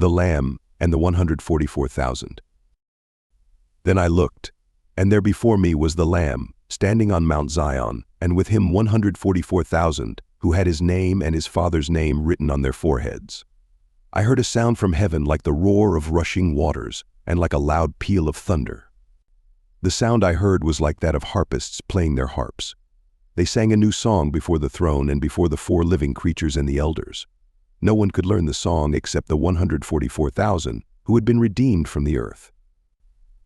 the Lamb, and the 144,000. Then I looked, and there before me was the Lamb, standing on Mount Zion, and with him 144,000, who had his name and his Father's name written on their foreheads. I heard a sound from heaven like the roar of rushing waters, and like a loud peal of thunder. The sound I heard was like that of harpists playing their harps. They sang a new song before the throne and before the four living creatures and the elders. No one could learn the song except the 144,000 who had been redeemed from the earth.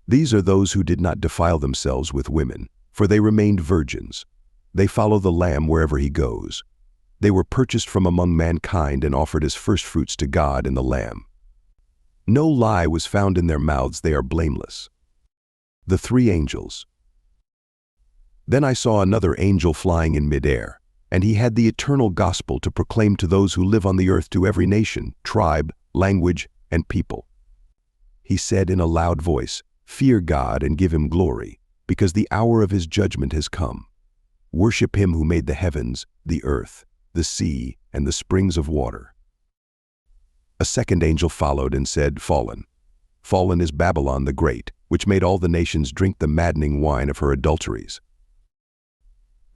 These are those who did not defile themselves with women, for they remained virgins. They follow the Lamb wherever he goes. They were purchased from among mankind and offered as firstfruits to God and the Lamb. No lie was found in their mouths, they are blameless. The three angels. Then I saw another angel flying in midair, and he had the eternal gospel to proclaim to those who live on the earth, to every nation, tribe, language, and people. He said in a loud voice, "Fear God and give him glory, because the hour of his judgment has come. Worship him who made the heavens, the earth, the sea, and the springs of water." A second angel followed and said, "Fallen, fallen is Babylon the Great, which made all the nations drink the maddening wine of her adulteries."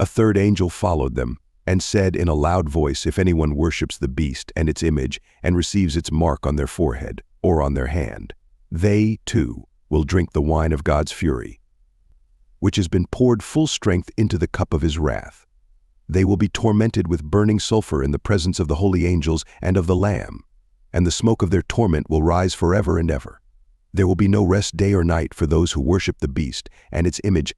A third angel followed them and said in a loud voice, "If anyone worships the beast and its image and receives its mark on their forehead or on their hand, they, too, will drink the wine of God's fury, which has been poured full strength into the cup of his wrath. They will be tormented with burning sulfur in the presence of the holy angels and of the Lamb, and the smoke of their torment will rise forever and ever. There will be no rest day or night for those who worship the beast and its image,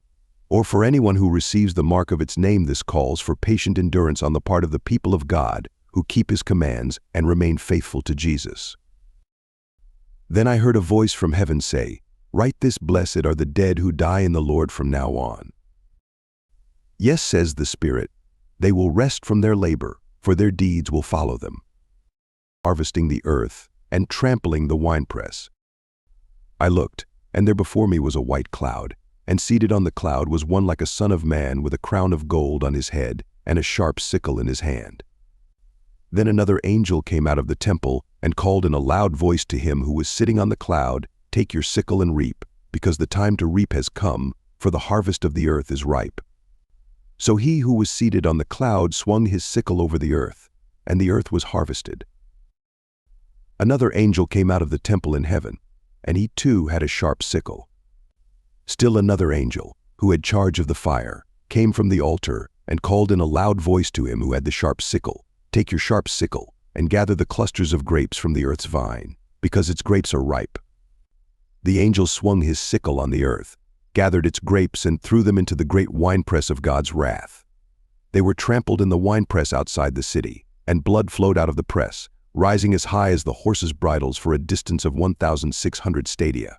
or for anyone who receives the mark of its name. This calls for patient endurance on the part of the people of God, who keep his commands and remain faithful to Jesus. Then I heard a voice from heaven say, "Write this: blessed are the dead who die in the Lord from now on." Yes, says the Spirit, they will rest from their labor, for their deeds will follow them. Harvesting the earth and trampling the winepress. I looked, and there before me was a white cloud, and seated on the cloud was one like a son of man with a crown of gold on his head and a sharp sickle in his hand. Then another angel came out of the temple and called in a loud voice to him who was sitting on the cloud, "Take your sickle and reap, because the time to reap has come, for the harvest of the earth is ripe." So he who was seated on the cloud swung his sickle over the earth, and the earth was harvested. Another angel came out of the temple in heaven, and he too had a sharp sickle. Still another angel, who had charge of the fire, came from the altar and called in a loud voice to him who had the sharp sickle, "Take your sharp sickle and gather the clusters of grapes from the earth's vine, because its grapes are ripe." The angel swung his sickle on the earth, gathered its grapes, and threw them into the great winepress of God's wrath. They were trampled in the winepress outside the city, and blood flowed out of the press, rising as high as the horses' bridles for a distance of 1,600 stadia.